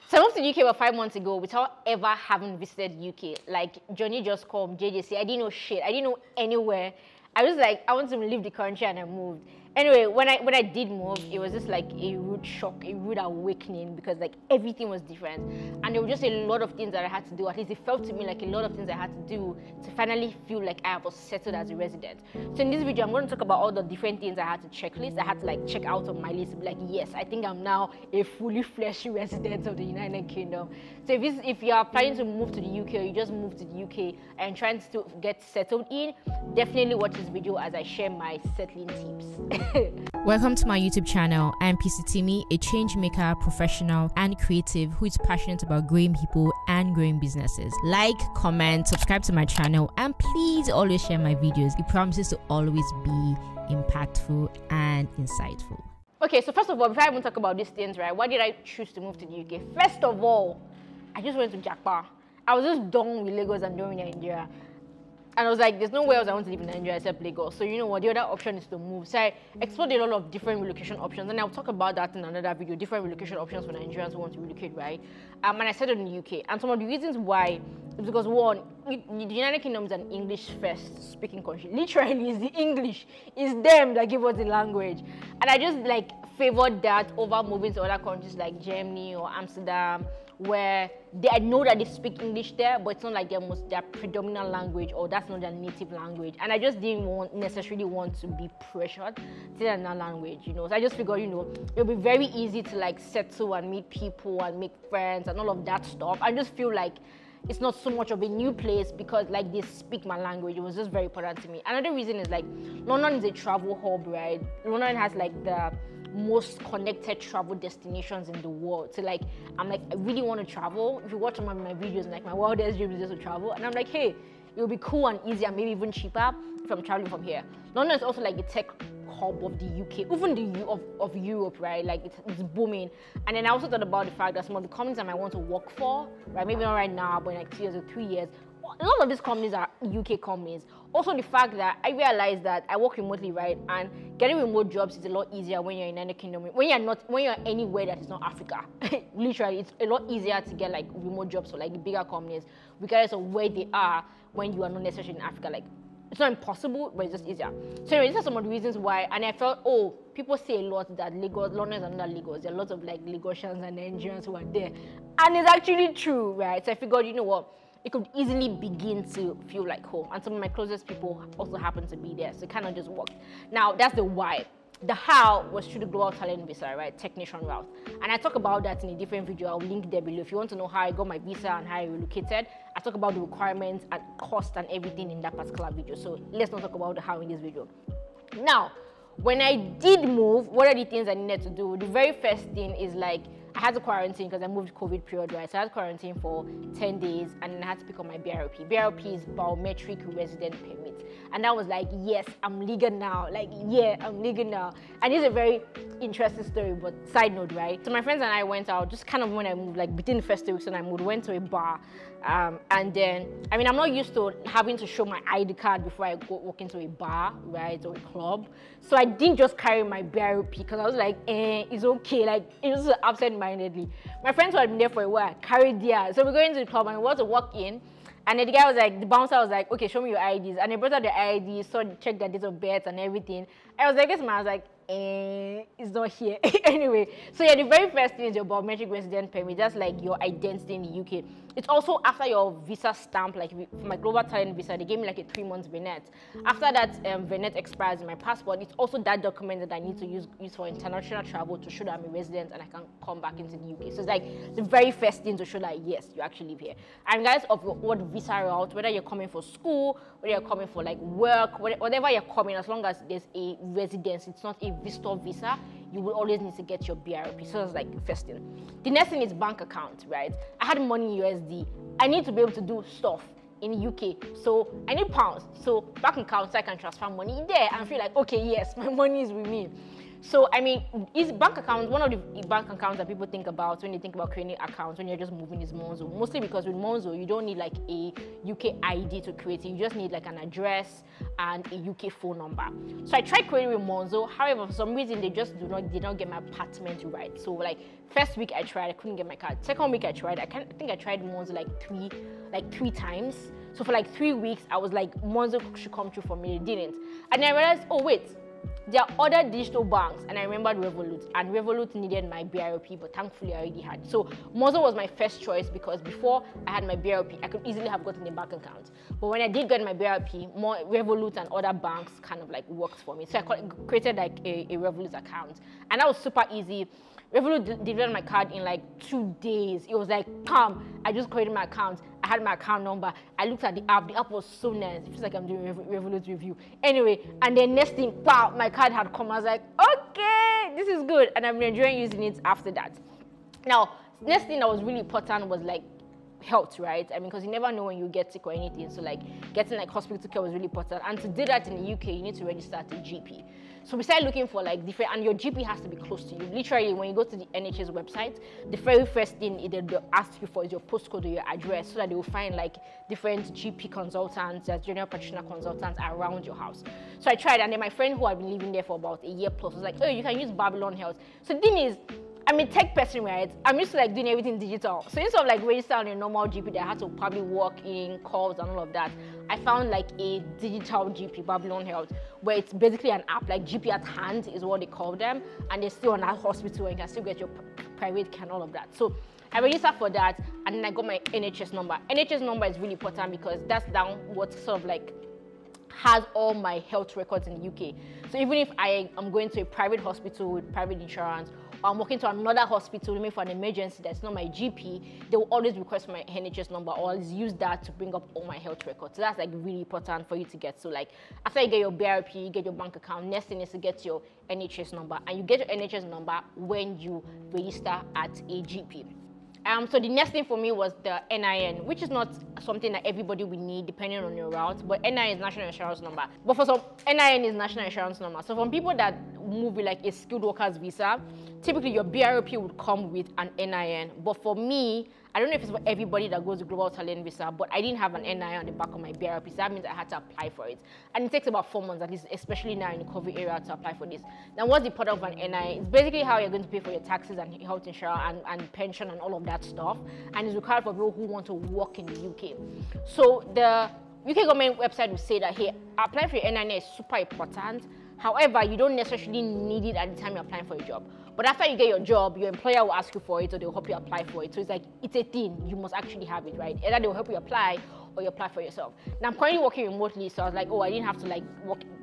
So I moved to the UK about 5 months ago without ever having visited UK. Like, Johnny just called, JJC. I didn't know shit. I didn't know anywhere. I was like, I want to leave the country, and I moved. Anyway, when I did move, it was just like a rude shock, a rude awakening, because like everything was different, and there were just a lot of things that I had to do. At least it felt to me like a lot of things I had to do to finally feel like I was settled as a resident. So in this video, I'm going to talk about all the different things I had to checklist. I had to like check out on my list, like, yes, I think I'm now a fully fledged resident of the United Kingdom. So if you are planning to move to the UK, or you just moved to the UK and trying to get settled in, definitely watch this video as I share my settling tips. Welcome to my YouTube channel. I am PC Timmy, a change maker, professional, and creative who is passionate about growing people and growing businesses. Like, comment, subscribe to my channel, and please always share my videos. It promises to always be impactful and insightful. Okay, so first of all, before I even talk about these things, right, why did I choose to move to the UK? First of all, I just went to Jakarta. I was just done with Lagos and done with Nigeria. And I was like, there's nowhere else I want to live in Nigeria except Lagos. So you know what, the other option is to move. So I explored a lot of different relocation options, and I'll talk about that in another video, different relocation options for Nigerians who want to relocate, right? And I settled in the UK. And some of the reasons why is because, one, the United Kingdom is an English first speaking country. Literally, it's the English. It's them that give us the language. And I just like favored that over moving to other countries like Germany or Amsterdam, where I know that they speak English there, but it's not like their predominant language, or that's not their native language. And I just didn't necessarily want to be pressured to that language, you know. So I just figured, you know, it'll be very easy to like settle and meet people and make friends and all of that stuff. I just feel like it's not so much of a new place because like they speak my language. It was just very important to me. Another reason is like London is a travel hub, right? London has like the most connected travel destinations in the world. So like I'm like, I really want to travel. If you watch some of my videos, like my wildest dream is just to travel, and I'm like, hey, it will be cool and easier, maybe even cheaper if I'm traveling from here. London is also like the tech hub of the UK, even of Europe, right? Like it's booming. And then I also thought about the fact that some of the companies I might want to work for, right, maybe not right now, but in like 2 years or 3 years, a lot of these companies are UK companies. Also, the fact that I realized that I work remotely, right, and getting remote jobs is a lot easier when you're in the United Kingdom. When you're anywhere that is not Africa, literally, it's a lot easier to get like remote jobs for like the bigger companies, regardless of where they are when you are not necessarily in Africa. Like, it's not impossible, but it's just easier. So anyway, these are some of the reasons why. And I felt, oh, people say a lot that London is under Lagos. There are lots of like Lagosians and Nigerians who are there, and it's actually true, right? So I figured, you know what, it could easily begin to feel like home. And some of my closest people also happen to be there. So it kind of just worked. Now, that's the why. The how was through the global talent visa, right? Technician route. And I talk about that in a different video. I'll link there below. If you want to know how I got my visa and how I relocated, I talk about the requirements and cost and everything in that particular video. So let's not talk about the how in this video. Now, when I did move, what are the things I needed to do? The very first thing is like, I had to quarantine because I moved COVID period, right? So I had to quarantine for 10 days, and then I had to pick up my BRP. BRP is biometric resident permit. And that was like, yes, I'm legal now. Like, yeah, I'm legal now. And it's a very interesting story, but side note, right? So my friends and I went out just kind of when I moved, like within the first 2 weeks when I moved, went to a bar. And then, I mean, I'm not used to having to show my ID card before I go walk into a bar, right, or a club. So I didn't just carry my BRP because I was like, it's okay. Like, it was absent-mindedly. My friends who had been there for a while carried theirs. So we go into the club and we want to walk in. And then the guy was like, the bouncer was like, okay, show me your IDs. And they brought out their IDs, so checked their date of birth and everything. I was like, yes, man. I was like, it's not here. Anyway, so yeah, the very first thing is your biometric resident permit. That's like your identity in the UK. It's also after your visa stamp, like for my global talent visa, they gave me like a 3 months VNet. After that VNet expires in my passport, it's also that document that I need to use for international travel to show that I'm a resident and I can come back into the UK. So it's like the very first thing to show that yes, you actually live here. And guys, of what visa route, whether you're coming for school, whether you're coming for like work, whatever you're coming, as long as there's a residence, it's not a visitor visa, you will always need to get your BRP. So that's like the first thing. The next thing is bank account, right? I had money in USD. I need to be able to do stuff in the UK. So I need pounds. So bank account, so I can transfer money there and feel like, okay, yes, my money is with me. So, I mean, is bank accounts, one of the bank accounts that people think about when they think about creating accounts when you're just moving is Monzo. Mostly because with Monzo, you don't need like a UK ID to create it. You just need like an address and a UK phone number. So I tried creating with Monzo. However, for some reason, they just did not get my apartment right. So like first week I tried, I couldn't get my card. Second week I tried, I think I tried Monzo like three times. So for like 3 weeks, I was like, Monzo should come true for me. It didn't. And then I realized, oh wait, there are other digital banks, and I remembered Revolut, and Revolut needed my BRP, but thankfully I already had. So Monzo was my first choice because before I had my BRP, I could easily have gotten a bank account. But when I did get my BRP, more Revolut and other banks kind of like worked for me. So I created like a Revolut account, and that was super easy. Revolut delivered my card in like 2 days. It was like, come, I just created my account. I had my account number. I looked at the app. The app was so nice. It feels like I'm doing Revolut review. Anyway, and then next thing, wow, my card had come. I was like, okay, this is good. And I've been enjoying using it after that. Now, next thing that was really important was like health, right? I mean, because you never know when you get sick or anything. So like getting like hospital care was really important. And to do that in the UK, you need to register at a GP. So we started looking for like different, and your GP has to be close to you. Literally, when you go to the NHS website, the very first thing they'll ask you for is your postcode or your address, so that they will find like different GP consultants, general practitioner consultants around your house. So I tried, and then my friend who had been living there for about a year plus was like, oh, you can use Babylon Health. So the thing is, I'm a tech person, right? I'm used to like doing everything digital. So instead of like register on a normal GP that I had to probably walk in, calls and all of that, I found like a digital GP, Babylon Health, where it's basically an app, like GP at hand is what they call them, and they're still on that hospital and you can still get your private care and all of that. So I registered for that, and then I got my NHS number. NHS number is really important because that's down what sort of like has all my health records in the UK. So even if I am going to a private hospital with private insurance, or I'm walking to another hospital maybe for an emergency that's not my GP, they will always request my NHS number, or I'll use that to bring up all my health records. So that's like really important for you to get. So like after you get your BRP, you get your bank account, next thing is to get your NHS number, and you get your NHS number when you register at a GP. So the next thing for me was the NIN, which is not something that everybody will need depending on your route, but NIN is national insurance number. But for some, NIN is national insurance number. So for people that move with like a skilled workers visa, typically your BRP would come with an NIN. But for me, I don't know if it's for everybody that goes to global talent visa, but I didn't have an NIN on the back of my BRP, so that means I had to apply for it. And it takes about 4 months, at least, especially now in the COVID area, to apply for this. Now, what's the part of an NIN? It's basically how you're going to pay for your taxes and health insurance and pension and all of that stuff. And it's required for people who want to work in the UK. So the UK government website will say that, hey, applying for your NIN is super important. However, you don't necessarily need it at the time you're applying for a job. But after you get your job, your employer will ask you for it, or they'll help you apply for it. So it's like, it's a thing. You must actually have it, right? Either they'll help you apply, or you apply for yourself. Now, I'm currently working remotely, so I was like, oh, I didn't have to like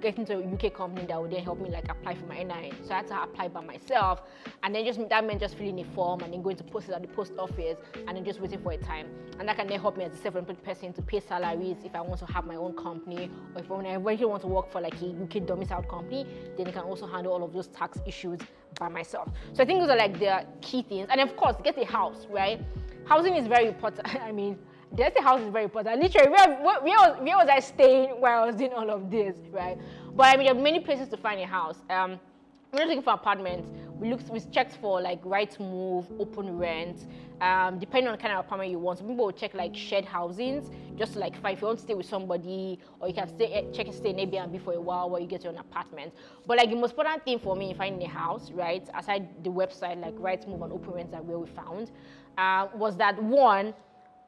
get into a UK company that would then help me like apply for my NIN. So I had to apply by myself, and then that meant just filling a form and then going to post it at the post office, and then just waiting for a time. And that can then help me as a self-employed person to pay salaries if I want to have my own company, or if I eventually want to work for like a UK domiciled company, then I can also handle all of those tax issues by myself. So I think those are like the key things. And of course, get a house, right? Housing is very important. I mean, there's a house is very important. Literally, where was I staying while I was doing all of this, right? But I mean, there are many places to find a house. We're not looking for apartments. We checked for like right to move, open rent, depending on the kind of apartment you want. Some people will check like shared housings, just to like if you want to stay with somebody, or you can stay in Airbnb for a while while you get your own apartment. But like the most important thing for me in finding a house, right, aside the website like right to move and open rent that where we found, was that one,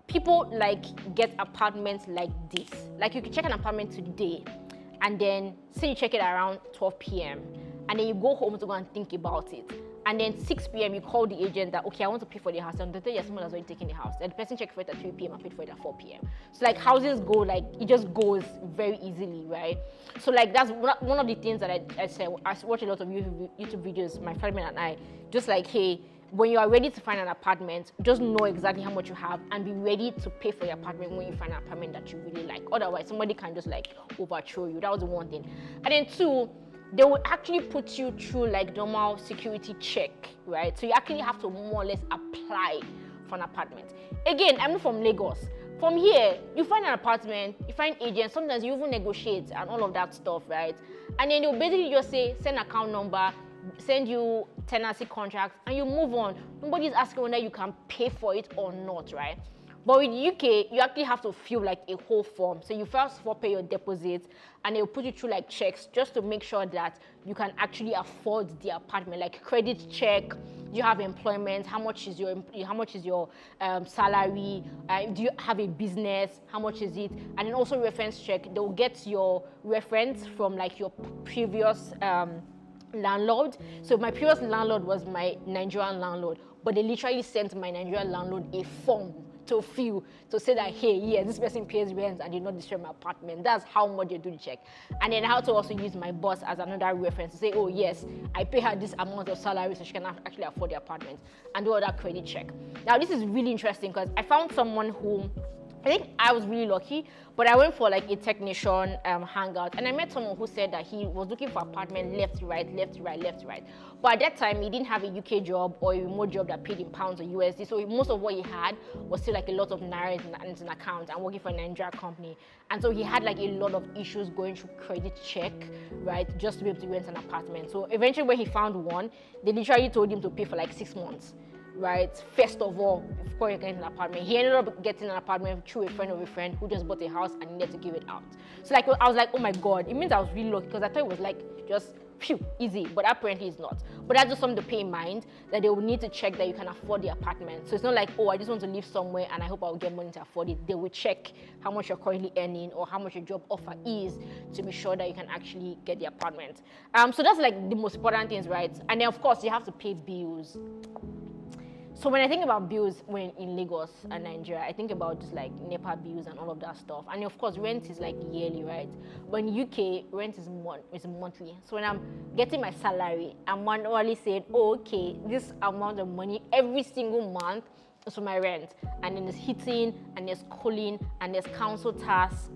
people like get apartments like this. Like you can check an apartment today, and then say you check it around 12 p.m. and then you go home to go and think about it. And then 6 p.m. you call the agent that, okay, I want to pay for the house. And they tell you someone has already taken the house. And the person checked for it at 3 p.m. and paid for it at 4 p.m. So like houses go, like it just goes very easily, right? So like that's one of the things that I said. I watch a lot of YouTube videos, my friend and I, just like, hey, when you are ready to find an apartment, just know exactly how much you have and be ready to pay for your apartment when you find an apartment that you really like. Otherwise, somebody can just like overthrow you. That was the one thing. And then two, they will actually put you through like normal security check, right? So you actually have to more or less apply for an apartment. Again, I'm not from Lagos. From here, you find an apartment, you find agents, sometimes you even negotiate and all of that stuff, right? And then they'll basically just say, send account number, send you tenancy contracts, and you move on. Nobody's asking whether you can pay for it or not, right? But with UK, you actually have to fill like a whole form. So you first of all pay your deposit, and they'll put you through like checks just to make sure that you can actually afford the apartment, like credit check. Do you have employment? How much is your salary? Do you have a business? How much is it? And then also reference check. They'll get your reference from like your previous landlord. So my previous landlord was my Nigerian landlord, but they literally sent my Nigerian landlord a form to fill to say that, hey, yeah, this person pays rent and did not destroy my apartment. That's how much they do the check. And then how to also use my boss as another reference to say, oh yes, I pay her this amount of salary so she can actually afford the apartment, and do all that credit check. Now this is really interesting because I found someone who, I think I was really lucky, but I went for like a technician hangout, and I met someone who said that he was looking for apartment left to right, left to right, left to right. But at that time, he didn't have a UK job or a remote job that paid in pounds or USD. So most of what he had was still like a lot of naira in his account and working for a Nigerian company. And so he had like a lot of issues going through credit check, right, just to be able to rent an apartment. So eventually when he found one, they literally told him to pay for like 6 months. Right, first of all, before you get an apartment, he ended up getting an apartment through a friend of a friend who just bought a house and needed to give it out. So like I was like, oh my god, it means I was really lucky, because I thought it was like just phew, easy, but apparently it's not. But that's just something to pay in mind, that they will need to check that you can afford the apartment. So it's not like, oh, I just want to live somewhere and I hope I'll get money to afford it. They will check how much you're currently earning or how much your job offer is to be sure that you can actually get the apartment. So that's like the most important things, right? And then of course you have to pay bills. So when I think about bills when in Lagos and Nigeria, I think about just like NEPA bills and all of that stuff. And of course, rent is like yearly, right? But in UK, rent is monthly. So when I'm getting my salary, I'm manually saying, oh, okay, this amount of money every single month is for my rent. And then there's heating, and there's cooling, and there's council tax,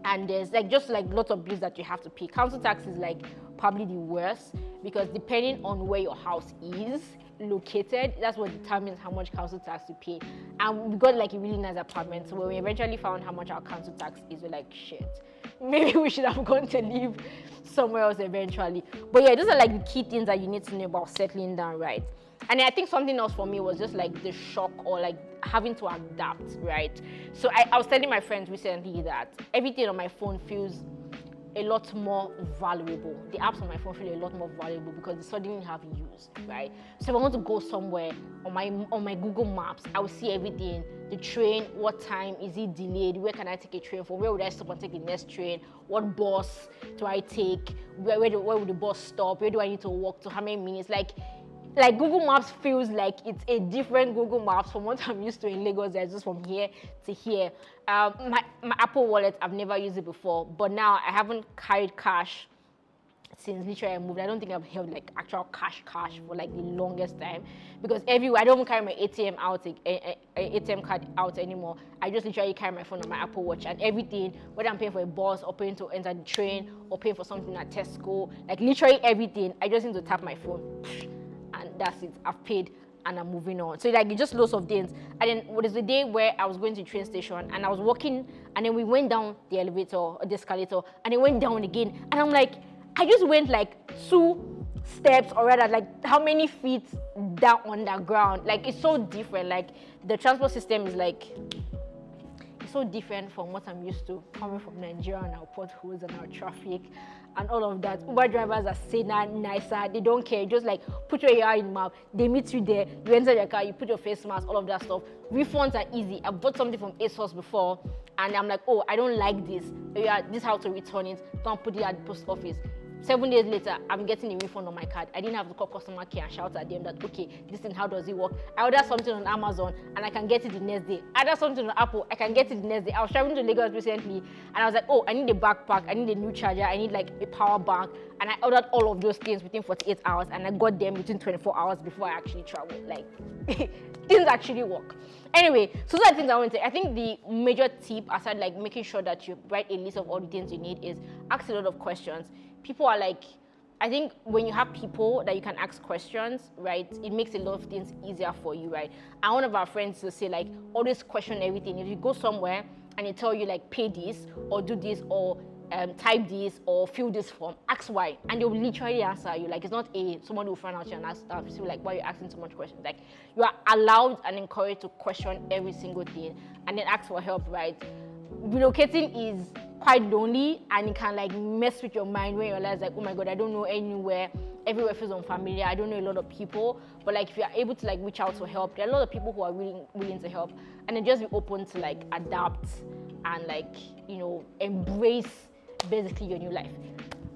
and there's like just like lots of bills that you have to pay. Council tax is like probably the worst, because depending on where your house is located, that's what determines how much council tax you pay. And we got like a really nice apartment, so when we eventually found how much our council tax is, we're like, shit, maybe we should have gone to live somewhere else eventually. But yeah, those are like the key things that you need to know about settling down, right? And I think something else for me was just like the shock, or like having to adapt, right? So I was telling my friends recently that everything on my phone feels a lot more valuable. The apps on my phone feel a lot more valuable because they suddenly have use, right? So if I want to go somewhere on my Google Maps, I will see everything. The train, what time is it delayed? Where can I take a train for? Where would I stop and take the next train? What bus do I take? Where would the bus stop? Where do I need to walk to? How many minutes? Like Google Maps feels like it's a different Google Maps from what I'm used to in Lagos. That's just from here to here. My Apple Wallet, I've never used it before, but now I haven't carried cash since literally I moved. I don't think I've held like actual cash for like the longest time, because everywhere I don't even carry my ATM card out anymore. I just literally carry my phone on my Apple Watch, and everything, whether I'm paying for a bus or paying to enter the train or paying for something at Tesco, like literally everything, I just need to tap my phone. And that's it, I've paid and I'm moving on. So like it's just lots of things. And then what is the day where I was going to the train station and I was walking, and then we went down the elevator or the escalator, and it went down again, and I'm like, I just went like 2 steps, or rather like how many feet down on the ground. Like it's so different. Like the transport system is like, it's so different from what I'm used to coming from Nigeria and our potholes and our traffic and all of that. Uber drivers are saner, nicer, they don't care. Just like put your AR in the map, they meet you there, you enter your car, you put your face mask, all of that stuff. Refunds are easy. I bought something from ASOS before and I'm like, oh, I don't like this. Yeah, this is how to return it. Don't put it at the post office. 7 days later, I'm getting a refund on my card. I didn't have to call customer care and shout at them that, okay, this thing, how does it work? I ordered something on Amazon and I can get it the next day. I ordered something on Apple, I can get it the next day. I was traveling to Lagos recently and I was like, oh, I need a backpack, I need a new charger, I need like a power bank. And I ordered all of those things within 48 hours and I got them within 24 hours before I actually traveled. Like, things actually work. Anyway, so those are the things I want to say. I think the major tip, aside like making sure that you write a list of all the things you need, is ask a lot of questions. People are like, I think when you have people that you can ask questions, right, it makes a lot of things easier for you, right? And one of our friends will say like, always question everything. If you go somewhere and they tell you like, pay this or do this or type this or fill this form, ask why, and they will literally answer you. Like, it's not someone will find out you and ask so like, why are you asking so much questions? Like, you are allowed and encouraged to question every single thing and then ask for help, right? Relocating is quite lonely, and it can like mess with your mind when you realize like, oh my god, I don't know anywhere, everywhere feels unfamiliar, I don't know a lot of people. But like, if you are able to like reach out for help, there are a lot of people who are willing to help, and then just be open to like adapt and like, you know, embrace basically your new life.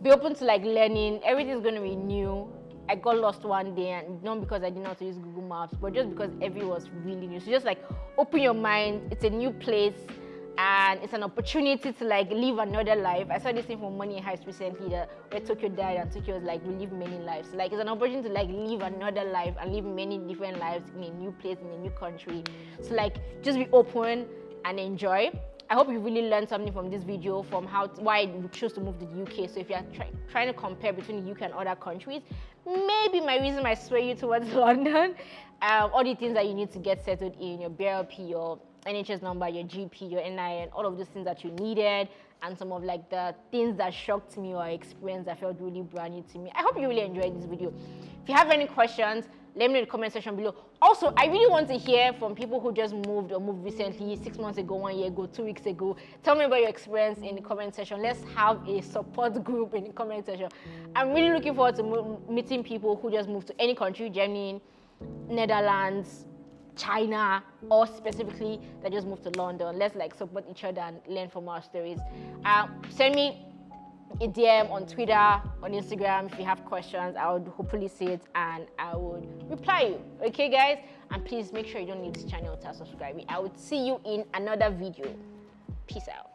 Be open to like learning. Everything's going to be new. I got lost one day, and not because I didn't know how to use Google Maps, but just because everything was really new. So just like open your mind. It's a new place, and it's an opportunity to like live another life. I saw this thing from Money Heist recently, that where Tokyo died and Tokyo was like, we live many lives. Like, it's an opportunity to like live another life and live many different lives in a new place, in a new country. So like, just be open and enjoy. I hope you really learned something from this video, from why you choose to move to the UK. So if you're trying to compare between the UK and other countries, maybe my reason might sway you towards London. All the things that you need to get settled in, your BRP, your NHS number, your GP, your NIN, all of those things that you needed, and some of like the things that shocked me or experienced that felt really brand new to me. I hope you really enjoyed this video. If you have any questions, let me know in the comment section below. Also, I really want to hear from people who just moved or moved recently, 6 months ago, 1 year ago, 2 weeks ago. Tell me about your experience in the comment section. Let's have a support group in the comment section. I'm really looking forward to meeting people who just moved to any country, Germany, Netherlands, China, or specifically that just moved to London. Let's like support each other and learn from our stories. Send me a DM on Twitter, on Instagram. If you have questions, I would hopefully see it and I would reply you. Okay guys, and please make sure you don't leave this channel without subscribing. I would see you in another video. Peace out.